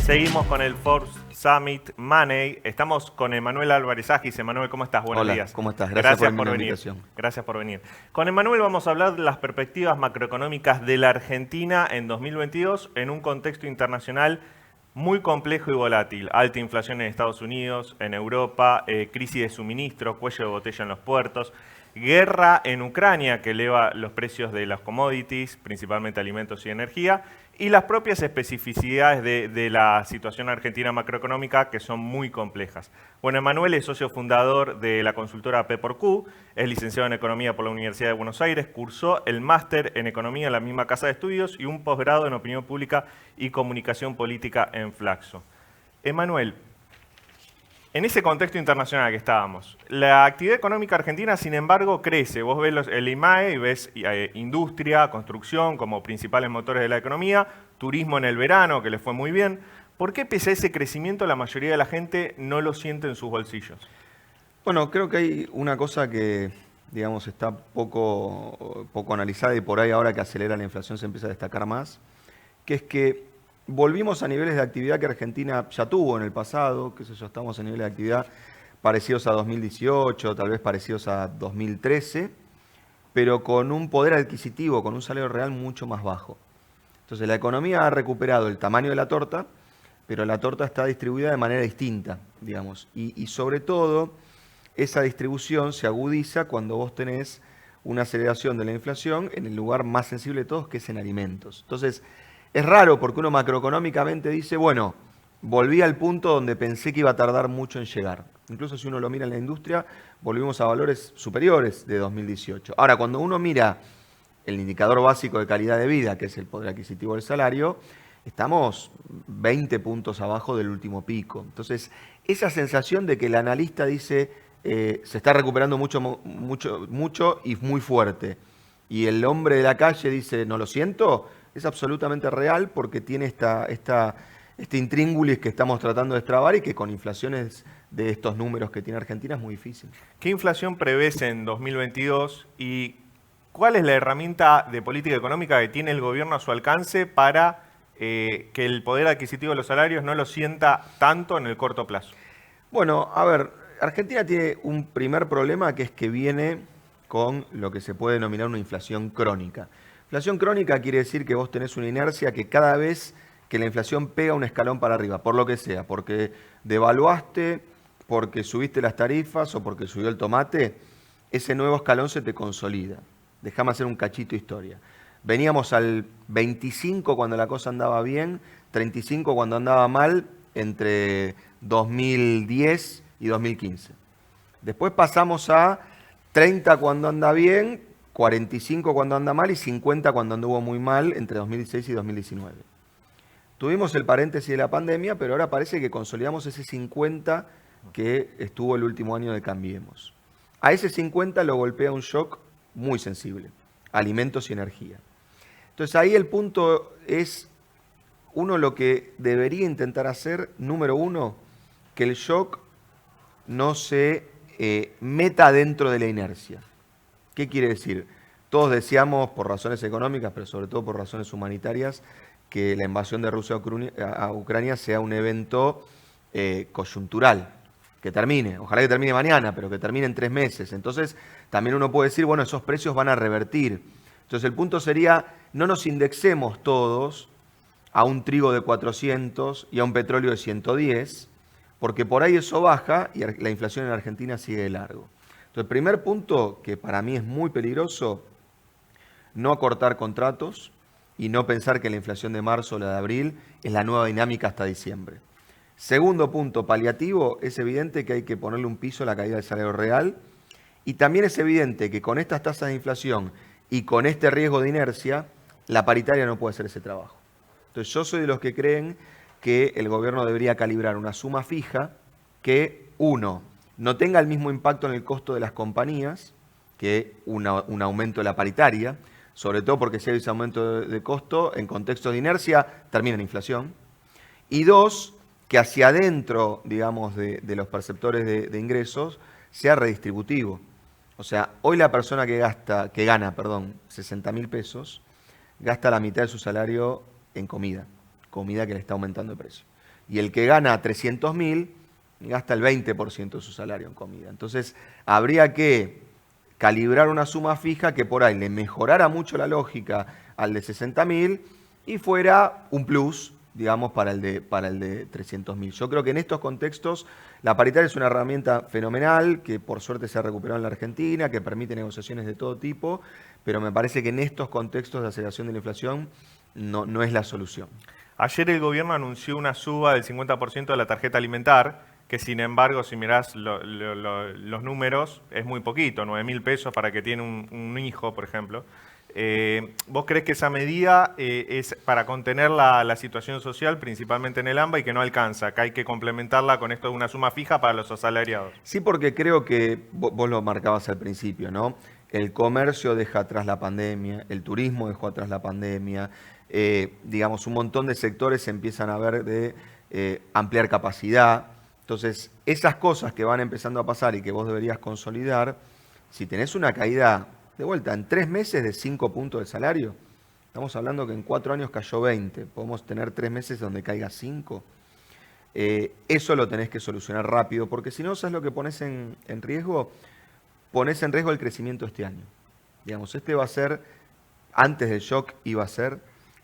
Seguimos con el Forbes Summit Money. Estamos con Emanuel Álvarez Agis. Emanuel, ¿cómo estás? Buenos días. ¿Cómo estás? Gracias por la venir. invitación. Gracias por venir. Con Emanuel vamos a hablar de las perspectivas macroeconómicas de la Argentina en 2022 en un contexto internacional muy complejo y volátil. Alta inflación en Estados Unidos, en Europa, crisis de suministro, cuello de botella en los puertos, guerra en Ucrania que eleva los precios de los commodities, principalmente alimentos y energía, y las propias especificidades de la situación argentina macroeconómica que son muy complejas. Bueno, Emanuel es socio fundador de la consultora P×Q, es licenciado en Economía por la Universidad de Buenos Aires, cursó el máster en Economía en la misma casa de estudios y un posgrado en Opinión Pública y Comunicación Política en Flaxo. Emanuel, en ese contexto internacional que estábamos, la actividad económica argentina, sin embargo, crece. Vos ves el IMAE y ves industria, construcción como principales motores de la economía, turismo en el verano, que le fue muy bien. ¿Por qué, pese a ese crecimiento, la mayoría de la gente no lo siente en sus bolsillos? Bueno, creo que hay una cosa que, digamos, está poco analizada y por ahí ahora que acelera la inflación se empieza a destacar más, que es que volvimos a niveles de actividad que Argentina ya tuvo en el pasado, qué sé yo, estamos en niveles de actividad parecidos a 2018, tal vez parecidos a 2013, pero con un poder adquisitivo, con un salario real mucho más bajo. Entonces la economía ha recuperado el tamaño de la torta, pero la torta está distribuida de manera distinta, digamos, y sobre todo esa distribución se agudiza cuando vos tenés una aceleración de la inflación en el lugar más sensible de todos, que es en alimentos. Entonces, es raro porque uno macroeconómicamente dice, bueno, volví al punto donde pensé que iba a tardar mucho en llegar. Incluso si uno lo mira en la industria, volvimos a valores superiores de 2018. Ahora, cuando uno mira el indicador básico de calidad de vida, que es el poder adquisitivo del salario, estamos 20 puntos abajo del último pico. Entonces, esa sensación de que el analista dice se está recuperando mucho y muy fuerte, y el hombre de la calle dice no lo siento, es absolutamente real porque tiene este intríngulis que estamos tratando de destrabar y que con inflaciones de estos números que tiene Argentina es muy difícil. ¿Qué inflación prevés en 2022 y cuál es la herramienta de política económica que tiene el gobierno a su alcance para que el poder adquisitivo de los salarios no lo sienta tanto en el corto plazo? Bueno, a ver, Argentina tiene un primer problema que es que viene con lo que se puede denominar una inflación crónica. Inflación crónica quiere decir que vos tenés una inercia que cada vez que la inflación pega un escalón para arriba, por lo que sea, porque devaluaste, porque subiste las tarifas o porque subió el tomate, ese nuevo escalón se te consolida. Déjame hacer un cachito de historia. Veníamos al 25 cuando la cosa andaba bien, 35 cuando andaba mal, entre 2010 y 2015. Después pasamos a 30 cuando anda bien, 45 cuando anda mal y 50 cuando anduvo muy mal entre 2016 y 2019. Tuvimos el paréntesis de la pandemia, pero ahora parece que consolidamos ese 50 que estuvo el último año de Cambiemos. A ese 50 lo golpea un shock muy sensible, alimentos y energía. Entonces ahí el punto es, uno lo que debería intentar hacer, número uno, que el shock no se meta dentro de la inercia. ¿Qué quiere decir? Todos deseamos, por razones económicas, pero sobre todo por razones humanitarias, que la invasión de Rusia a Ucrania sea un evento coyuntural, que termine. Ojalá que termine mañana, pero que termine en 3 meses. Entonces, también uno puede decir, bueno, esos precios van a revertir. Entonces, el punto sería, no nos indexemos todos a un trigo de 400 y a un petróleo de 110, porque por ahí eso baja y la inflación en Argentina sigue de largo. Entonces, el primer punto, que para mí es muy peligroso, no acortar contratos y no pensar que la inflación de marzo o la de abril es la nueva dinámica hasta diciembre. Segundo punto, paliativo, es evidente que hay que ponerle un piso a la caída del salario real y también es evidente que con estas tasas de inflación y con este riesgo de inercia, la paritaria no puede hacer ese trabajo. Entonces, yo soy de los que creen que el gobierno debería calibrar una suma fija que, uno, no tenga el mismo impacto en el costo de las compañías que un aumento de la paritaria, sobre todo porque si hay ese aumento de costo, en contextos de inercia, termina en inflación. Y dos, que hacia adentro, digamos, de los perceptores de ingresos, sea redistributivo. O sea, hoy la persona que gana 60.000 pesos, gasta la mitad de su salario en comida que le está aumentando de precio. y el que gana 300.000 gasta el 20% de su salario en comida. Entonces, habría que calibrar una suma fija que por ahí le mejorara mucho la lógica al de 60.000 y fuera un plus, digamos, para el de 300.000. Yo creo que en estos contextos la paritaria es una herramienta fenomenal que por suerte se ha recuperado en la Argentina, que permite negociaciones de todo tipo, pero me parece que en estos contextos de aceleración de la inflación no es la solución. Ayer el gobierno anunció una suba del 50% de la tarjeta alimentar, que sin embargo, si mirás los números, es muy poquito, 9.000 pesos para que tiene un hijo, por ejemplo. ¿Vos creés que esa medida es para contener la situación social, principalmente en el AMBA, y que no alcanza, que hay que complementarla con esto de una suma fija para los asalariados? Sí, porque creo que vos lo marcabas al principio, ¿no? El comercio deja atrás la pandemia, el turismo dejó atrás la pandemia, digamos, un montón de sectores se empiezan a ver de ampliar capacidad. Entonces, esas cosas que van empezando a pasar y que vos deberías consolidar, si tenés una caída de vuelta en 3 meses de 5 puntos de salario, estamos hablando que en 4 años cayó 20, podemos tener 3 meses donde caiga 5. Eso lo tenés que solucionar rápido, porque si no, ¿sabes lo que pones en riesgo? Pones en riesgo el crecimiento este año. Digamos, este va a ser, antes del shock, iba a ser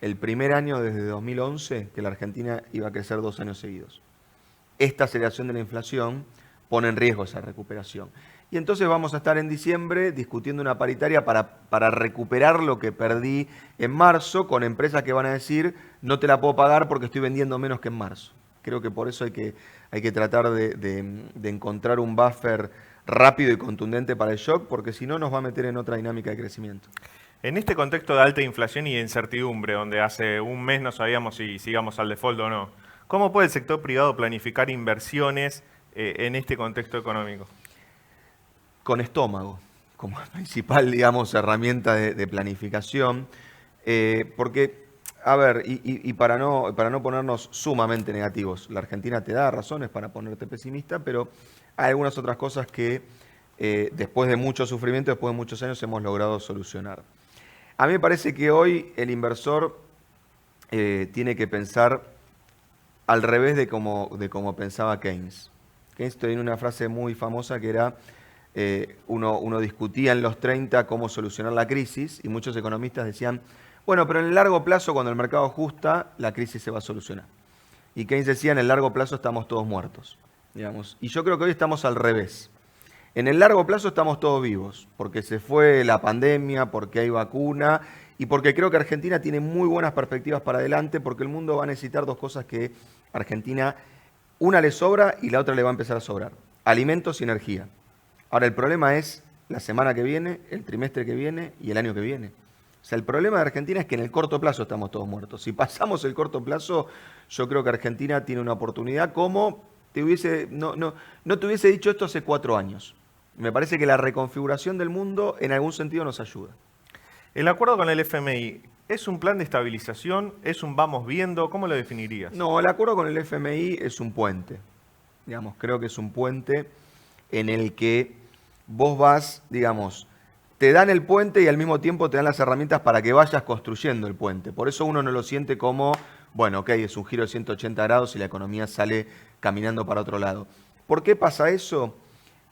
el primer año desde 2011 que la Argentina iba a crecer 2 años seguidos. Esta aceleración de la inflación pone en riesgo esa recuperación. Y entonces vamos a estar en diciembre discutiendo una paritaria para recuperar lo que perdí en marzo, con empresas que van a decir, no te la puedo pagar porque estoy vendiendo menos que en marzo. Creo que por eso hay que tratar de encontrar un buffer rápido y contundente para el shock, porque si no nos va a meter en otra dinámica de crecimiento. En este contexto de alta inflación y de incertidumbre, donde hace un mes no sabíamos si sigamos al default o no, ¿cómo puede el sector privado planificar inversiones en este contexto económico? Con estómago, como principal, digamos, herramienta de planificación, porque, a ver, y para no ponernos sumamente negativos, la Argentina te da razones para ponerte pesimista, pero hay algunas otras cosas que después de mucho sufrimiento, después de muchos años, hemos logrado solucionar. A mí me parece que hoy el inversor tiene que pensar al revés de como pensaba Keynes. Keynes tenía una frase muy famosa que era, uno discutía en los 30 cómo solucionar la crisis y muchos economistas decían, bueno, pero en el largo plazo, cuando el mercado ajusta, la crisis se va a solucionar. Y Keynes decía, en el largo plazo estamos todos muertos, digamos. Y yo creo que hoy estamos al revés. En el largo plazo estamos todos vivos, porque se fue la pandemia, porque hay vacuna y porque creo que Argentina tiene muy buenas perspectivas para adelante, porque el mundo va a necesitar 2 cosas que Argentina, una le sobra y la otra le va a empezar a sobrar: alimentos y energía. Ahora, el problema es la semana que viene, el trimestre que viene y el año que viene. O sea, el problema de Argentina es que en el corto plazo estamos todos muertos. Si pasamos el corto plazo, yo creo que Argentina tiene una oportunidad como no te hubiese dicho esto hace 4 años. Me parece que la reconfiguración del mundo en algún sentido nos ayuda. ¿El acuerdo con el FMI es un plan de estabilización? ¿Es un vamos viendo? ¿Cómo lo definirías? No, el acuerdo con el FMI es un puente. Digamos, creo que es un puente en el que vos vas, digamos, te dan el puente y al mismo tiempo te dan las herramientas para que vayas construyendo el puente. Por eso uno no lo siente como, bueno, ok, es un giro de 180 grados y la economía sale caminando para otro lado. ¿Por qué pasa eso?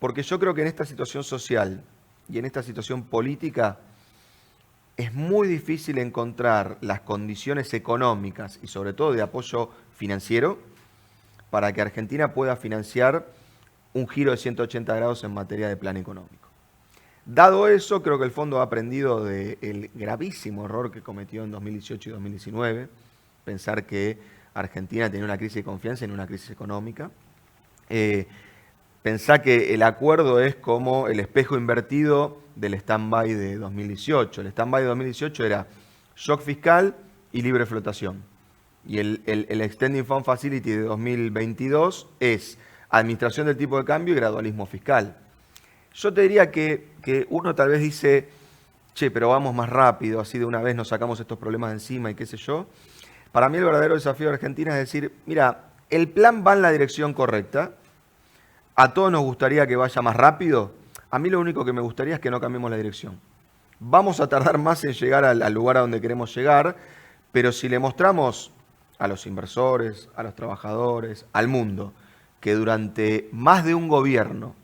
Porque yo creo que en esta situación social y en esta situación política es muy difícil encontrar las condiciones económicas y sobre todo de apoyo financiero para que Argentina pueda financiar un giro de 180 grados en materia de plan económico. Dado eso, creo que el fondo ha aprendido del gravísimo error que cometió en 2018 y 2019, pensar que Argentina tenía una crisis de confianza en una crisis económica. Pensá que el acuerdo es como el espejo invertido del stand-by de 2018. El stand-by de 2018 era shock fiscal y libre flotación. Y el Extending Fund Facility de 2022 es administración del tipo de cambio y gradualismo fiscal. Yo te diría que uno tal vez dice, che, pero vamos más rápido, así de una vez nos sacamos estos problemas de encima y qué sé yo. Para mí el verdadero desafío de Argentina es decir, mira, el plan va en la dirección correcta. A todos nos gustaría que vaya más rápido. A mí lo único que me gustaría es que no cambiemos la dirección. Vamos a tardar más en llegar al lugar a donde queremos llegar, pero si le mostramos a los inversores, a los trabajadores, al mundo, que durante más de un gobierno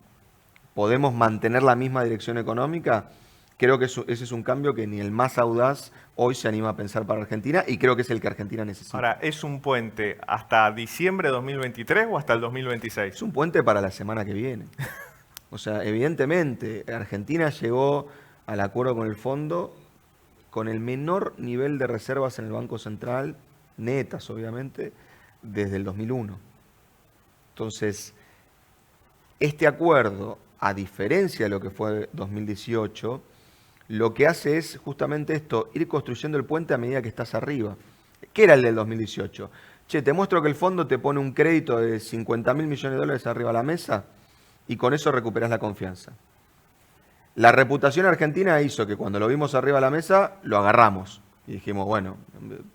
podemos mantener la misma dirección económica, creo que ese es un cambio que ni el más audaz hoy se anima a pensar para Argentina y creo que es el que Argentina necesita. Ahora, ¿es un puente hasta diciembre de 2023 o hasta el 2026? Es un puente para la semana que viene. O sea, evidentemente, Argentina llegó al acuerdo con el fondo con el menor nivel de reservas en el Banco Central, netas obviamente, desde el 2001. Entonces, este acuerdo, a diferencia de lo que fue 2018, lo que hace es justamente esto, ir construyendo el puente a medida que estás arriba. ¿Qué era el del 2018? Che, te muestro que el fondo te pone un crédito de 50.000 millones de dólares arriba a la mesa y con eso recuperás la confianza. La reputación argentina hizo que cuando lo vimos arriba a la mesa, lo agarramos y dijimos, bueno,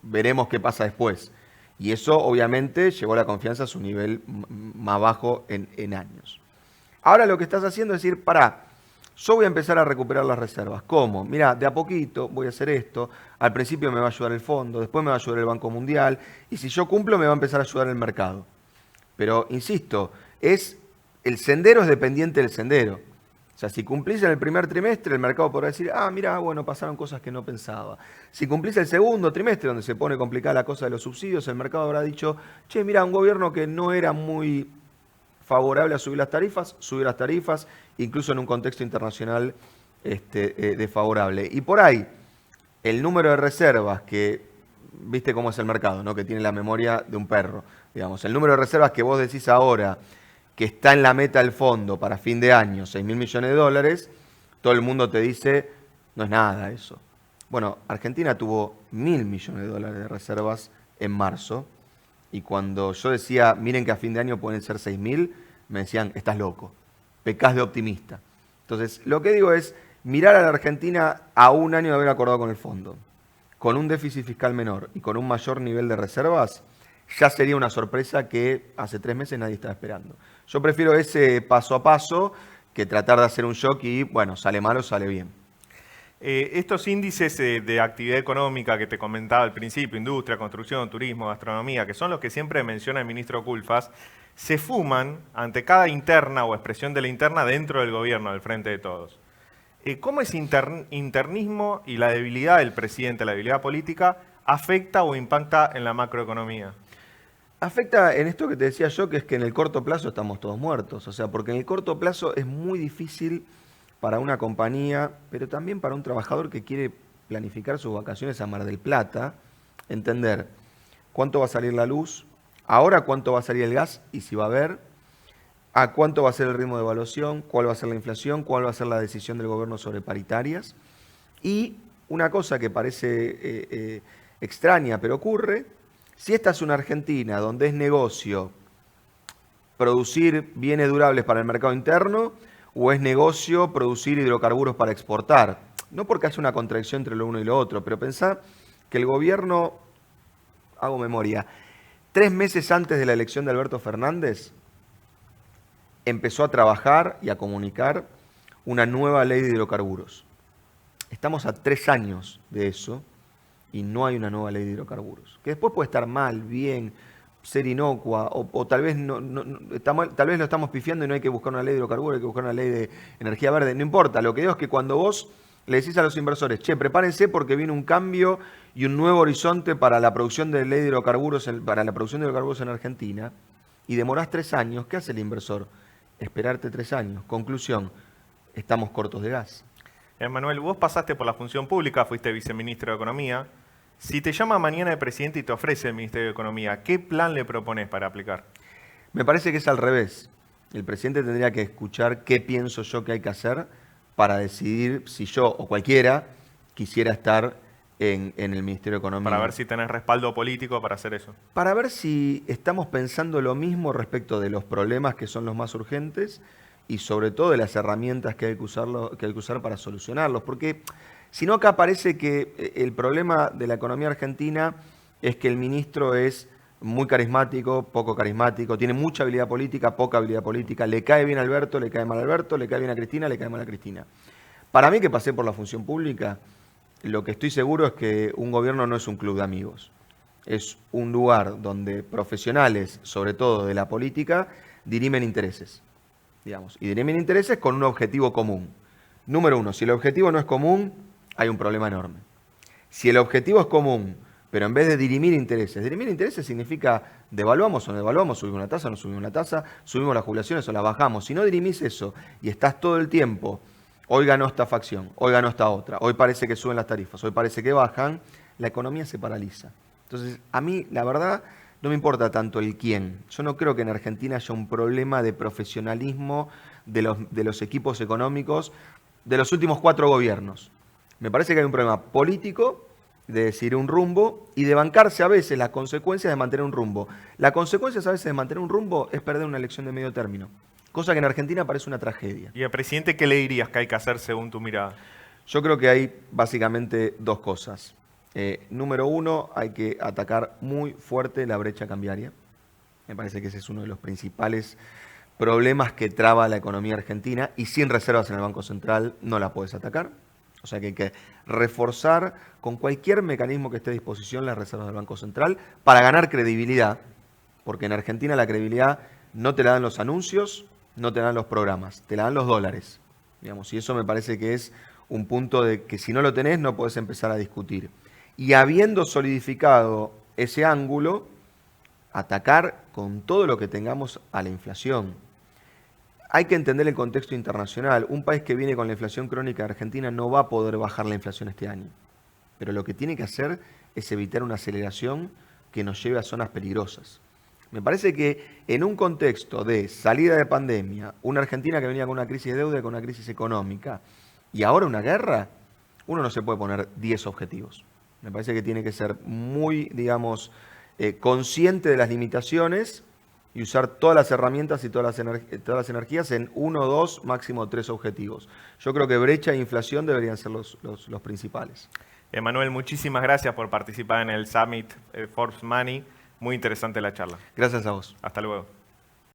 veremos qué pasa después. Y eso obviamente llevó la confianza a su nivel más bajo en años. Ahora lo que estás haciendo es decir, pará, yo voy a empezar a recuperar las reservas. ¿Cómo? Mirá, de a poquito voy a hacer esto. Al principio me va a ayudar el fondo, después me va a ayudar el Banco Mundial. Y si yo cumplo, me va a empezar a ayudar el mercado. Pero, insisto, el sendero es dependiente del sendero. O sea, si cumplís en el primer trimestre, el mercado podrá decir, mirá, bueno, pasaron cosas que no pensaba. Si cumplís el segundo trimestre, donde se pone complicada la cosa de los subsidios, el mercado habrá dicho, che, mirá, un gobierno que no era muy favorable a subir las tarifas, incluso en un contexto internacional desfavorable. Y por ahí, el número de reservas que, viste cómo es el mercado, ¿no? Que tiene la memoria de un perro, digamos. El número de reservas que vos decís ahora, que está en la meta del fondo para fin de año, 6.000 millones de dólares, todo el mundo te dice, no es nada eso. Bueno, Argentina tuvo 1.000 millones de dólares de reservas en marzo, y cuando yo decía, miren que a fin de año pueden ser 6.000, me decían, estás loco, pecás de optimista. Entonces, lo que digo es, mirar a la Argentina a un año de haber acordado con el fondo, con un déficit fiscal menor y con un mayor nivel de reservas, ya sería una sorpresa que hace 3 meses nadie estaba esperando. Yo prefiero ese paso a paso que tratar de hacer un shock y, bueno, sale mal o sale bien. Estos índices de actividad económica que te comentaba al principio, industria, construcción, turismo, gastronomía, que son los que siempre menciona el ministro Culfas, se fuman ante cada interna o expresión de la interna dentro del gobierno, del frente de todos. ¿Cómo ese internismo y la debilidad del presidente, la debilidad política, afecta o impacta en la macroeconomía? Afecta en esto que te decía yo, que es que en el corto plazo estamos todos muertos. O sea, porque en el corto plazo es muy difícil para una compañía, pero también para un trabajador que quiere planificar sus vacaciones a Mar del Plata, entender cuánto va a salir la luz, ahora cuánto va a salir el gas y si va a haber, a cuánto va a ser el ritmo de evaluación, cuál va a ser la inflación, cuál va a ser la decisión del gobierno sobre paritarias. Y una cosa que parece extraña, pero ocurre, si esta es una Argentina donde es negocio producir bienes durables para el mercado interno o es negocio producir hidrocarburos para exportar. No porque haya una contradicción entre lo uno y lo otro, pero pensá que el gobierno, hago memoria, 3 meses antes de la elección de Alberto Fernández, empezó a trabajar y a comunicar una nueva ley de hidrocarburos. Estamos a 3 años de eso y no hay una nueva ley de hidrocarburos. Que después puede estar mal, bien, ser inocua, o tal vez tal vez lo estamos pifiando y no hay que buscar una ley de hidrocarburos, hay que buscar una ley de energía verde. No importa, lo que digo es que cuando vos le decís a los inversores, che, prepárense porque viene un cambio y un nuevo horizonte para la producción de ley de hidrocarburos, para la producción de hidrocarburos en Argentina, y demorás 3 años, ¿qué hace el inversor? Esperarte 3 años. Conclusión, estamos cortos de gas. Manuel, vos pasaste por la función pública, fuiste viceministro de Economía. Si te llama mañana el presidente y te ofrece el Ministerio de Economía, ¿qué plan le propones para aplicar? Me parece que es al revés. El presidente tendría que escuchar qué pienso yo que hay que hacer para decidir si yo o cualquiera quisiera estar en el Ministerio de Economía. Para ver si tenés respaldo político para hacer eso. Para ver si estamos pensando lo mismo respecto de los problemas que son los más urgentes y sobre todo de las herramientas que hay que usar para solucionarlos. Porque si no, acá parece que el problema de la economía argentina es que el ministro es muy carismático, poco carismático, tiene mucha habilidad política, poca habilidad política, le cae bien a Alberto, le cae mal a Alberto, le cae bien a Cristina, le cae mal a Cristina. Para mí, que pasé por la función pública, lo que estoy seguro es que un gobierno no es un club de amigos. es un lugar donde profesionales, sobre todo de la política, dirimen intereses, digamos, y dirimen intereses con un objetivo común. Número uno, si el objetivo no es común, hay un problema enorme. Si el objetivo es común, pero en vez de dirimir intereses significa devaluamos o no devaluamos, subimos una tasa o no subimos una tasa, subimos las jubilaciones o las bajamos. Si no dirimís eso y estás todo el tiempo, hoy ganó esta facción, hoy ganó esta otra, hoy parece que suben las tarifas, hoy parece que bajan, la economía se paraliza. Entonces, a mí, la verdad, no me importa tanto el quién. Yo no creo que en Argentina haya un problema de profesionalismo de los equipos económicos de los últimos 4 gobiernos. Me parece que hay un problema político de decidir un rumbo y de bancarse a veces las consecuencias de mantener un rumbo. Las consecuencias a veces de mantener un rumbo es perder una elección de medio término, cosa que en Argentina parece una tragedia. ¿Y al presidente qué le dirías que hay que hacer según tu mirada? Yo creo que hay básicamente 2 cosas. Número 1, hay que atacar muy fuerte la brecha cambiaria. Me parece que ese es uno de los principales problemas que traba la economía argentina y sin reservas en el Banco Central no la puedes atacar. O sea que hay que reforzar con cualquier mecanismo que esté a disposición las reservas del Banco Central para ganar credibilidad, porque en Argentina la credibilidad no te la dan los anuncios, no te la dan los programas, te la dan los dólares. Digamos, y eso me parece que es un punto de que si no lo tenés no podés empezar a discutir. Y habiendo solidificado ese ángulo, atacar con todo lo que tengamos a la inflación. Hay que entender el contexto internacional. Un país que viene con la inflación crónica de Argentina no va a poder bajar la inflación este año. Pero lo que tiene que hacer es evitar una aceleración que nos lleve a zonas peligrosas. Me parece que en un contexto de salida de pandemia, una Argentina que venía con una crisis de deuda y con una crisis económica, y ahora una guerra, uno no se puede poner 10 objetivos. Me parece que tiene que ser muy, digamos, consciente de las limitaciones y usar todas las herramientas y todas las energías en 1, 2, máximo 3 objetivos. Yo creo que brecha e inflación deberían ser los principales. Emanuel, muchísimas gracias por participar en el Summit Forbes Money. Muy interesante la charla. Gracias a vos. Hasta luego.